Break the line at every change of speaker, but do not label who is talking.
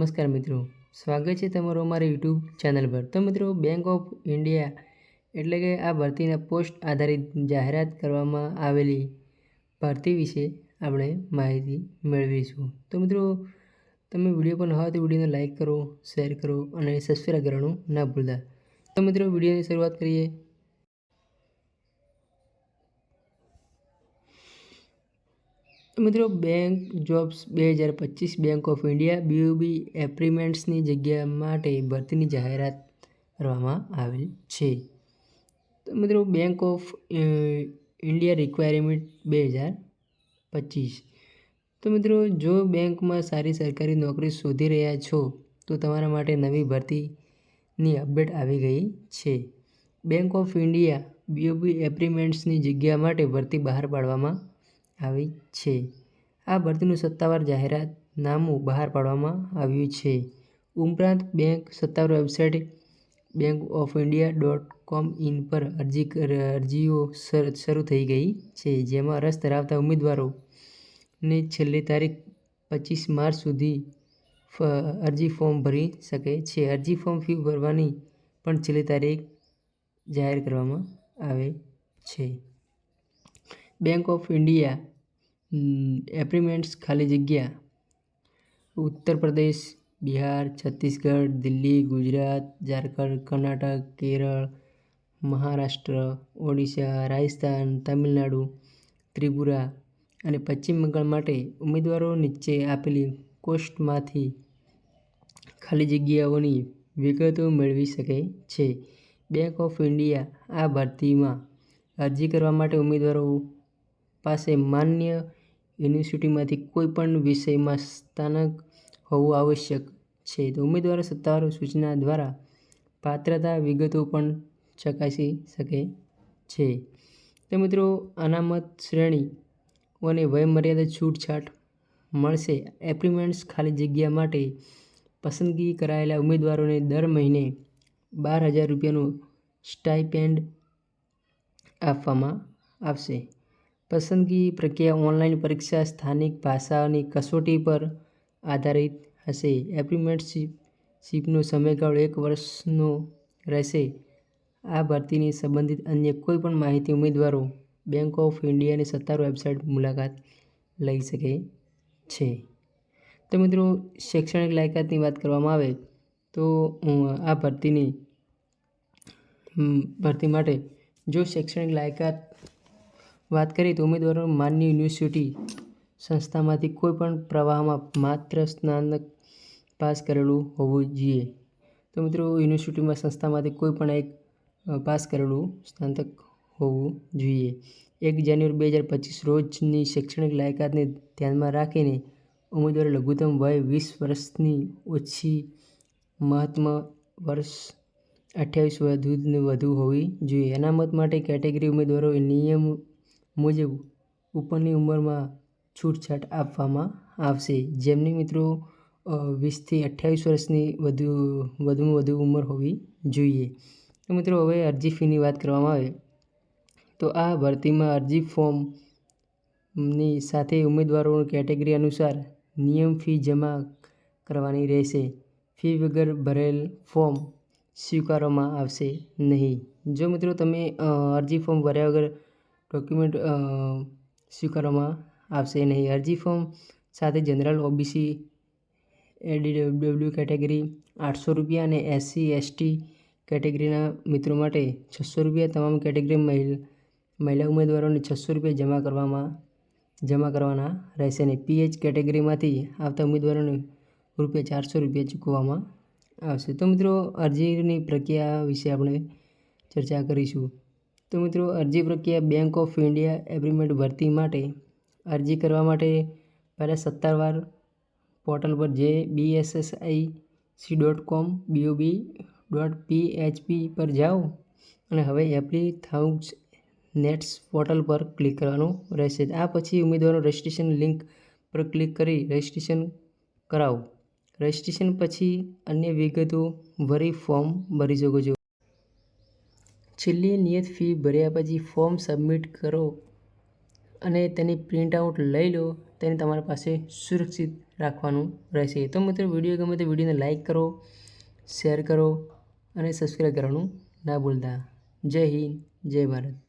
નમસ્કાર મિત્રો, સ્વાગત છે તમારું અમારી યુટ્યુબ ચેનલ પર। તો મિત્રો, બેંક ઓફ ઇન્ડિયા એટલે કે આ ભરતીના પોસ્ટ આધારિત જાહેરાત કરવામાં આવેલી ભરતી વિશે આપણે માહિતી મેળવીશું। તો મિત્રો, તમે વિડીયો પર ન હોય તો વિડીયોને લાઇક કરો, શેર કરો અને સબસ્ક્રાઈબ કરવાનું ના ભૂલતા। તો મિત્રો, વિડીયોની શરૂઆત કરીએ। તો મિત્રો, bank jobs 2025 bank of India BOB એપ્રીમેન્ટ્સની જગ્યા માટે ભરતીની જાહેરાત કરવામાં આવેલ છે। તો મિત્રો, બેંક ઓફ ઇન્ડિયા રિક્વાયરમેન્ટ 2025। તો મિત્રો, જો બેંકમાં સારી સરકારી નોકરી શોધી રહ્યા છો તો તમારા માટે નવી ભરતીની અપડેટ આવી ગઈ છે। બેંક ઓફ ઇન્ડિયા BOB એપ્રીમેન્ટ્સની જગ્યા માટે ભરતી બહાર પાડવામાં આવી છે। આ ભરતીનું સત્તાવાર જાહેરાતનામું બહાર પાડવામાં આવ્યું છે। ઉપરાંત બેંક સત્તાવાર વેબસાઇટ bankofIndia.com ઇન પર અરજીઓ શરૂ થઈ ગઈ છે, જેમાં રસ ધરાવતા ઉમેદવારોને છેલ્લી તારીખ 25 માર્ચ સુધી અરજી ફોર્મ ભરી શકે છે। અરજી ફોર્મ ફી ભરવાની પણ છેલ્લી તારીખ જાહેર કરવામાં આવે છે। બેંક ઓફ ઇન્ડિયા એપ્રીમેન્ટ્સ ખાલી જગ્યા ઉત્તર પ્રદેશ, બિહાર, છત્તીસગઢ, દિલ્હી, ગુજરાત, ઝારખંડ, કર્ણાટક, કેરળ, મહારાષ્ટ્ર, ઓડિશા, રાજસ્થાન, તમિલનાડુ, ત્રિપુરા અને પશ્ચિમ બંગાળ માટે ઉમેદવારો નીચે આપેલી પોસ્ટમાંથી ખાલી જગ્યાઓની વિગતો મેળવી શકે છે। બેંક ઓફ ઇન્ડિયા આ ભરતીમાં અરજી કરવા માટે ઉમેદવારો પાસે માન્ય યુનિવર્સિટીમાંથી કોઈપણ વિષયમાં સ્નાતક હોવું આવશ્યક છે। તો ઉમેદવારો સત્તાવાર સૂચના દ્વારા પાત્રતા વિગતો પણ ચકાસી શકે છે। તો મિત્રો, અનામત શ્રેણીઓને વયમર્યાદા છૂટછાટ મળશે। એપ્રીમેન્ટ્સ ખાલી જગ્યા માટે પસંદગી કરાયેલા ઉમેદવારોને દર મહિને 12,000 રૂપિયાનું સ્ટાઇપેન્ડ આપવામાં આવશે। પસંદગી પ્રક્રિયા ઓનલાઈન પરીક્ષા સ્થાનિક ભાષાની કસોટી પર આધારિત હશે। એપ્રીમેન્ટશીપનો સમયગાળો 1 વર્ષનો રહેશે। આ ભરતીની સંબંધિત અન્ય કોઈપણ માહિતી ઉમેદવારો બેંક ઓફ ઇન્ડિયાની સત્તાવાર વેબસાઇટ મુલાકાત લઈ શકે છે। તો મિત્રો, શૈક્ષણિક લાયકાતની વાત કરવામાં આવે તો આ ભરતી માટે જો શૈક્ષણિક લાયકાત વાત કરીએ તો ઉમેદવારો માન્ય યુનિવર્સિટી સંસ્થામાંથી કોઈપણ પ્રવાહમાં માત્ર સ્નાતક પાસ કરેલું હોવું જોઈએ। તો મિત્રો, યુનિવર્સિટીમાં સંસ્થામાંથી કોઈપણ એક પાસ કરેલું સ્નાતક હોવું જોઈએ। 1 જાન્યુઆરી 2025 રોજની શૈક્ષણિક લાયકાતને ધ્યાનમાં રાખીને ઉમેદવારે લઘુત્તમ વય 20 વર્ષથી ઓછી, મહત્તમ વર્ષ 28 વધુ હોવી જોઈએ। અનામત માટે કેટેગરી ઉમેદવારો નિયમ મુજબ ઉપરની ઉંમરમાં છૂટછાટ આપવામાં આવશે, જેમની મિત્રો 20 થી 28 વર્ષની વધુમાં વધુ ઉંમર હોવી જોઈએ। તો મિત્રો, હવે અરજી ફીની વાત કરવામાં આવે તો આ ભરતીમાં અરજી ફોર્મની સાથે ઉમેદવારો કેટેગરી અનુસાર નિયમ ફી જમા કરવાની રહેશે। ફી વગર ભરેલ ફોર્મ સ્વીકારવામાં આવશે નહીં। જો મિત્રો તમે અરજી ફોર્મ ભર્યા વગર ડોક્યુમેન્ટ સ્વીકારવામાં આવશે નહીં। અરજી ફોર્મ સાથે જનરલ, OBC, ADW કેટેગરી 800 રૂપિયા અને SC/ST કેટેગરીના મિત્રો માટે 600 રૂપિયા, તમામ કેટેગરી મહિલા ઉમેદવારોને 600 રૂપિયા જમા કરવાના રહેશે અને PH કેટેગરીમાંથી આવતા ઉમેદવારોને ₹400 ચૂકવવામાં આવશે। તો મિત્રો, અરજીની પ્રક્રિયા વિશે આપણે ચર્ચા કરીશું। તો મિત્રો, અરજી પ્રક્રિયા બેંક ઓફ ઇન્ડિયા એપ્રીમેન્ટ ભરતી માટે અરજી કરવા માટે પહેલાં સત્તાવાર પોર્ટલ પર જે bssi.com bob.php પર જાઓ અને હવે એપ્લી થાઉઝ નેટ્સ પોર્ટલ પર ક્લિક કરવાનું રહેશે। આ પછી ઉમેદવારો રજિસ્ટ્રેશન લિંક પર ક્લિક કરી રજિસ્ટ્રેશન કરાવો। રજિસ્ટ્રેશન પછી અન્ય વિગતો ભરી ફોર્મ ભરી શકો છો। છેલ્લી નિયત ફી ભર્યા પછી ફોર્મ સબમિટ કરો અને તેની પ્રિન્ટ આઉટ લઈ લો, તેને તમારી પાસે સુરક્ષિત રાખવાનું રહેશે. તો મિત્રો વિડીયો ગમે તો વિડીયોને લાઇક કરો, શેર કરો અને સબસ્ક્રાઈબ કરવાનું ના ભૂલતા. જય હિન્દ, જય ભારત.